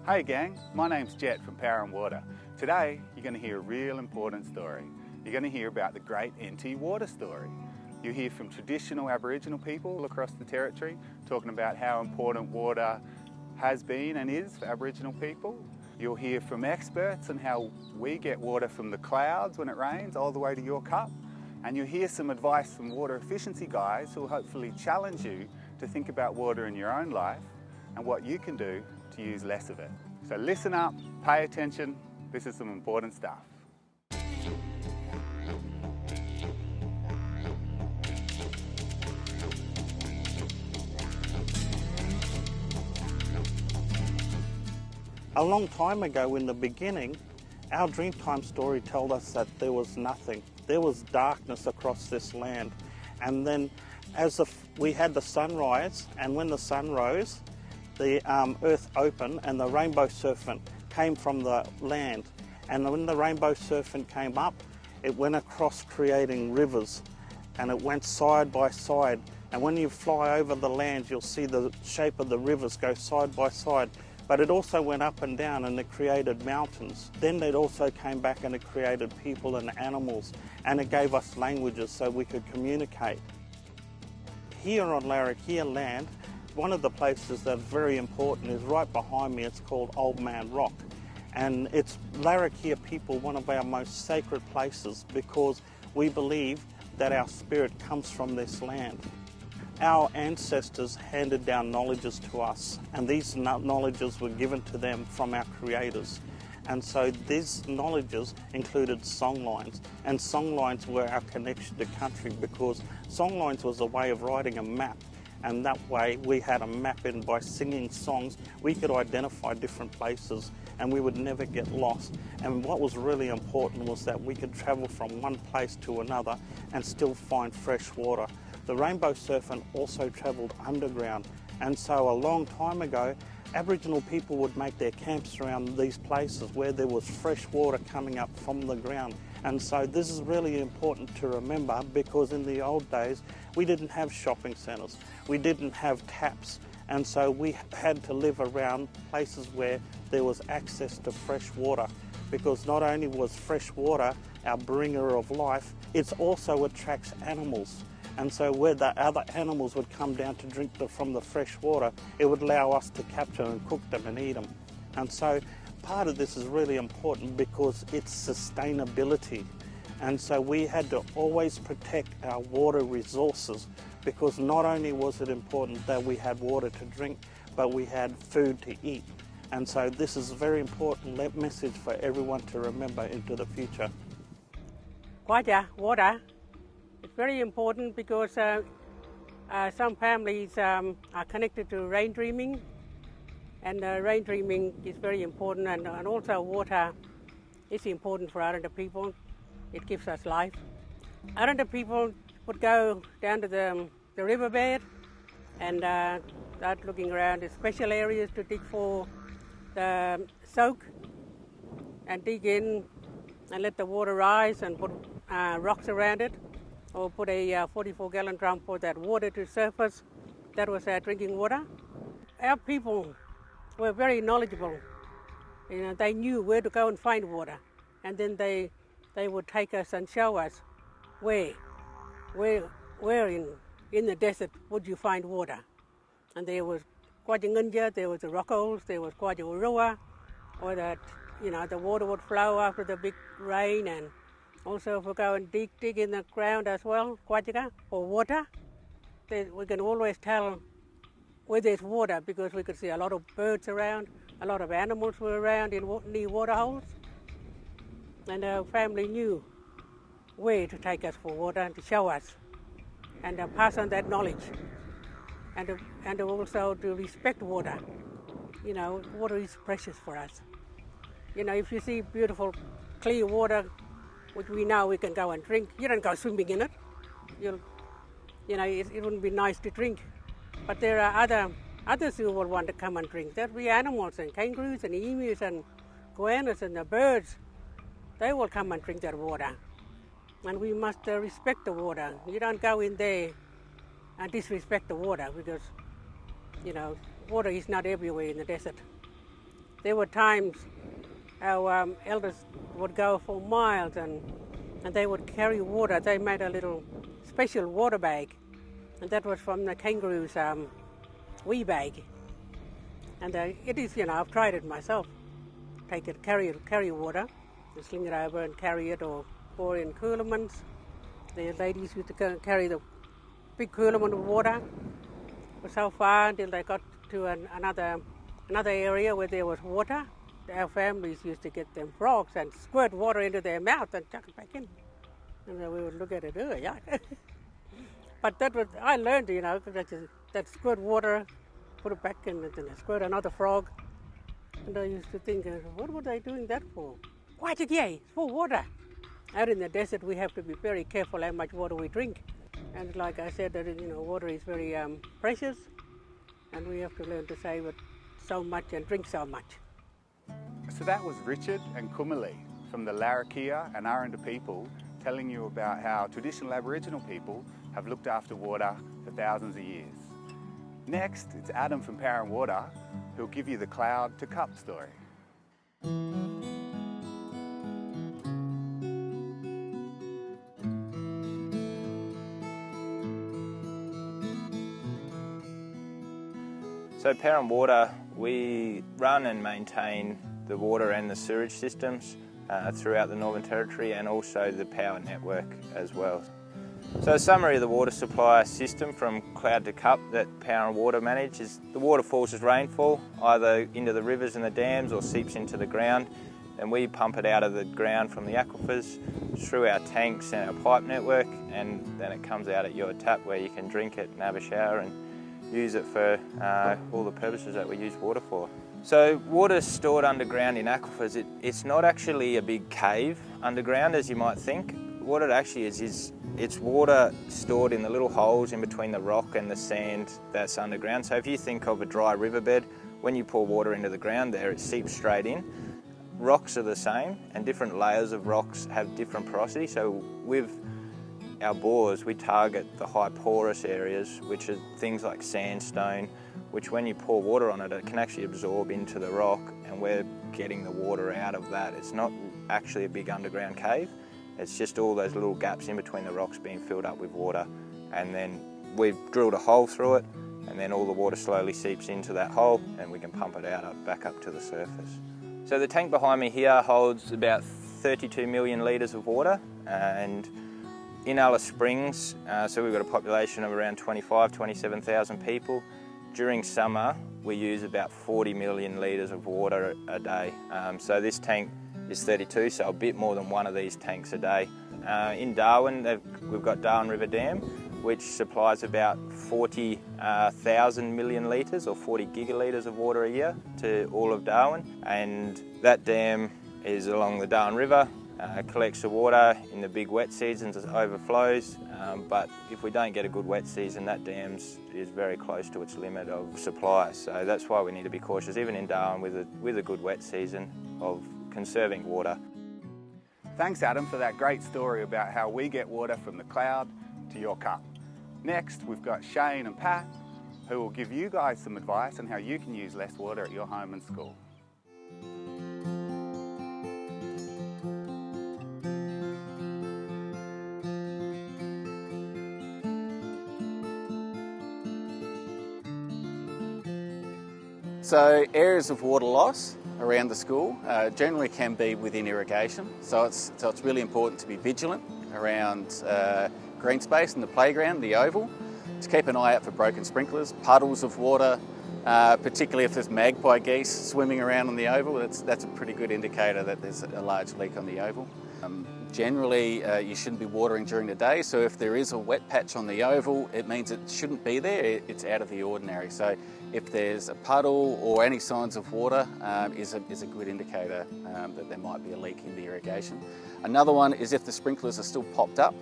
Hey gang, my name's Jet from Power and Water. Today you're going to hear a real important story. You're going to hear about the great NT Water story. You'll hear from traditional Aboriginal people across the territory talking about how important water has been and is for Aboriginal people. You'll hear from experts on how we get water from the clouds when it rains all the way to your cup. And you'll hear some advice from water efficiency guys who will hopefully challenge you to think about water in your own life and what you can do to use less of it. So listen up, pay attention, this is some important stuff. A long time ago in the beginning, our Dreamtime story told us that there was nothing. There was darkness across this land. And then we had the sunrise, and when the sun rose, the earth opened and the rainbow serpent came from the land. And when the rainbow serpent came up, it went across creating rivers, and it went side by side. And when you fly over the land, you'll see the shape of the rivers go side by side. But it also went up and down, and it created mountains. Then it also came back and it created people and animals, and it gave us languages so we could communicate. Here on Larrakia land, one of the places that's very important is right behind me. It's called Old Man Rock. And it's Larrakia people, one of our most sacred places, because we believe that our spirit comes from this land. Our ancestors handed down knowledges to us, and these knowledges were given to them from our creators. And so these knowledges included songlines, and songlines were our connection to country, because songlines was a way of writing a map. And that way we had a map, and by singing songs we could identify different places and we would never get lost. And what was really important was that we could travel from one place to another and still find fresh water. The rainbow serpent also travelled underground, and so a long time ago Aboriginal people would make their camps around these places where there was fresh water coming up from the ground. And so this is really important to remember, because in the old days we didn't have shopping centres, we didn't have taps, and so we had to live around places where there was access to fresh water, because not only was fresh water our bringer of life, it also attracts animals. And so where the other animals would come down to drink from the fresh water, it would allow us to capture and cook them and eat them. And so part of this is really important because it's sustainability. And so we had to always protect our water resources, because not only was it important that we had water to drink, but we had food to eat. And so this is a very important message for everyone to remember into the future. Water. It's very important because some families are connected to rain dreaming, and rain dreaming is very important, and also water is important for Aranda people. It gives us life. Aranda people would go down to the riverbed and start looking around the special areas to dig for the soak, and dig in and let the water rise and put rocks around it, or put a 44-gallon drum for that water to surface. That was our drinking water. Our people were very knowledgeable. You know, they knew where to go and find water, and then they would take us and show us where in the desert would you find water. And there was Quadjangunja, there was the rock holes, there was Quadjawarua, or that, you know, the water would flow after the big rain. And also if we go and dig in the ground as well, Quadjaga, for water, we can always tell where there's water, because we could see a lot of birds around, a lot of animals were around near water holes. And our family knew where to take us for water and to show us, and pass on that knowledge, and also to respect water. You know, water is precious for us. You know, if you see beautiful, clear water, which we know we can go and drink, you don't go swimming in it. You know, it wouldn't be nice to drink. But there are others who will want to come and drink. There'll be animals and kangaroos and emus and goannas and the birds. They will come and drink that water. And we must respect the water. You don't go in there and disrespect the water, because, you know, water is not everywhere in the desert. there were times our elders would go for miles and they would carry water. They made a little special water bag, and that was from the kangaroo's wee bag. And it is, I've tried it myself. Take it, carry water, and sling it over and carry it, or in coolamans. The ladies used to carry the big coolamon of water for so far until they got to another area where there was water. Our families used to get them frogs and squirt water into their mouth and chuck it back in. And then we would look at it, oh, yeah. But I learned, that squirt water, put it back in, and then squirt another frog. And I used to think, what were they doing that for? Why did it's for water. Out in the desert, we have to be very careful how much water we drink. And like I said, water is very precious, and we have to learn to save it so much and drink so much. So that was Richard and Kumali from the Larrakia and Aranda people telling you about how traditional Aboriginal people have looked after water for thousands of years. Next, it's Adam from Power and Water who'll give you the cloud to cup story. So Power and Water, we run and maintain the water and the sewage systems throughout the Northern Territory, and also the power network as well. So a summary of the water supply system from cloud to cup that Power and Water manage is the water falls as rainfall, either into the rivers and the dams or seeps into the ground, and we pump it out of the ground from the aquifers through our tanks and our pipe network, and then it comes out at your tap where you can drink it and have a shower and use it for all the purposes that we use water for. So water stored underground in aquifers, it's not actually a big cave underground as you might think. What it actually is it's water stored in the little holes in between the rock and the sand that's underground. So if you think of a dry riverbed, when you pour water into the ground there, it seeps straight in. Rocks are the same, and different layers of rocks have different porosity. So with our bores, we target the high porous areas, which are things like sandstone, which when you pour water on it, it can actually absorb into the rock, and we're getting the water out of that. It's not actually a big underground cave. It's just all those little gaps in between the rocks being filled up with water, and then we've drilled a hole through it, and then all the water slowly seeps into that hole, and we can pump it out back up to the surface. So the tank behind me here holds about 32 million litres of water, and in Alice Springs, so we've got a population of around 27,000 people. During summer, we use about 40 million litres of water a day. So this tank is 32, so a bit more than one of these tanks a day. In Darwin, we've got Darwin River Dam, which supplies about 40,000 million litres or 40 gigalitres of water a year to all of Darwin. And that dam is along the Darwin River, collects the water in the big wet seasons as it overflows, but if we don't get a good wet season, that dam is very close to its limit of supply. So that's why we need to be cautious, even in Darwin with a good wet season, of conserving water. Thanks Adam for that great story about how we get water from the cloud to your cup. Next we've got Shane and Pat who will give you guys some advice on how you can use less water at your home and school. So areas of water loss around the school generally can be within irrigation, so it's really important to be vigilant around green space in the playground, the oval, to keep an eye out for broken sprinklers, puddles of water, particularly if there's magpie geese swimming around on the oval. That's a pretty good indicator that there's a large leak on the oval. Generally, you shouldn't be watering during the day, so if there is a wet patch on the oval, it means it shouldn't be there, it's out of the ordinary. So if there's a puddle or any signs of water, is a good indicator that there might be a leak in the irrigation. Another one is if the sprinklers are still popped up.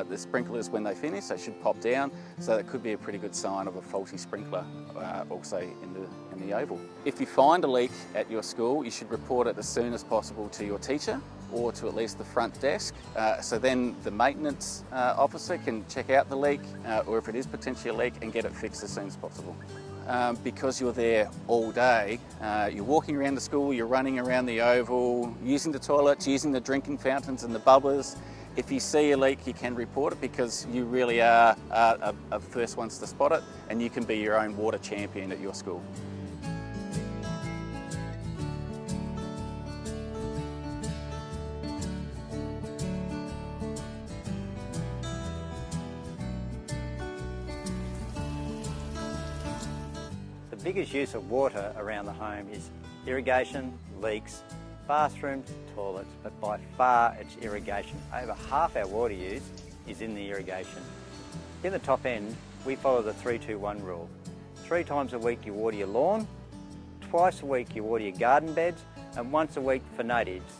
The sprinklers, when they finish, they should pop down, so that could be a pretty good sign of a faulty sprinkler also in the oval. If you find a leak at your school, you should report it as soon as possible to your teacher or to at least the front desk, so then the maintenance officer can check out the leak, or if it is potentially a leak, and get it fixed as soon as possible. because you're there all day. You're walking around the school, you're running around the oval, using the toilets, using the drinking fountains and the bubblers. If you see a leak, you can report it because you really are the first ones to spot it, and you can be your own water champion at your school. The biggest use of water around the home is irrigation, leaks, bathrooms, toilets, but by far it's irrigation. Over half our water use is in the irrigation. In the top end, we follow the 3-2-1 rule. 3 times a week you water your lawn, twice a week you water your garden beds, and once a week for natives.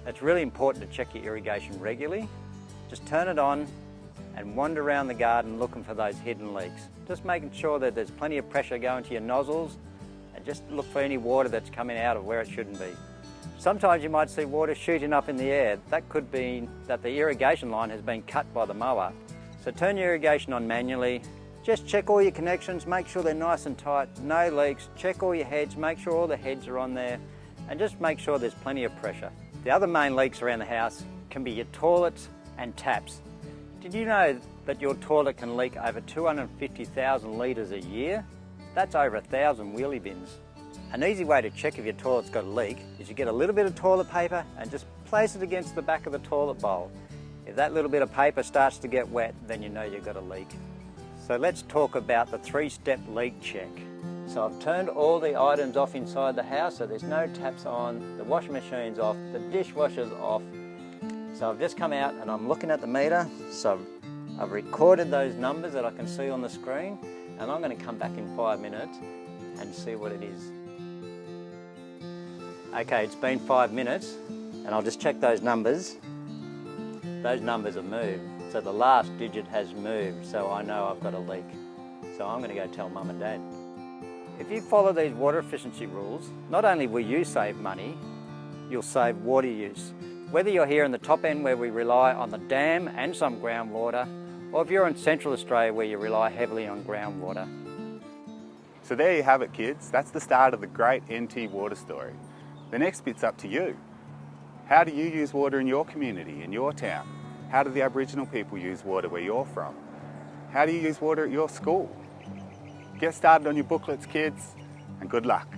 It's really important to check your irrigation regularly. Just turn it on and wander around the garden looking for those hidden leaks. Just making sure that there's plenty of pressure going to your nozzles, and just look for any water that's coming out of where it shouldn't be. Sometimes you might see water shooting up in the air. That could be that the irrigation line has been cut by the mower. So turn your irrigation on manually. Just check all your connections, make sure they're nice and tight, no leaks. Check all your heads, make sure all the heads are on there, and just make sure there's plenty of pressure. The other main leaks around the house can be your toilets and taps. Did you know that your toilet can leak over 250,000 litres a year? That's over 1,000 wheelie bins. An easy way to check if your toilet's got a leak is you get a little bit of toilet paper and just place it against the back of the toilet bowl. If that little bit of paper starts to get wet, then you know you've got a leak. So let's talk about the 3-step leak check. So I've turned all the items off inside the house, so there's no taps on, the washing machine's off, the dishwasher's off. So I've just come out and I'm looking at the meter. So I've recorded those numbers that I can see on the screen, and I'm going to come back in 5 minutes and see what it is. Okay, it's been 5 minutes, and I'll just check those numbers. Those numbers have moved, so the last digit has moved, so I know I've got a leak. So I'm going to go tell Mum and Dad. If you follow these water efficiency rules, not only will you save money, you'll save water use. Whether you're here in the top end where we rely on the dam and some groundwater, or if you're in Central Australia where you rely heavily on groundwater. So there you have it, kids. That's the start of the great NT water story. The next bit's up to you. How do you use water in your community, in your town? How do the Aboriginal people use water where you're from? How do you use water at your school? Get started on your booklets, kids, and good luck.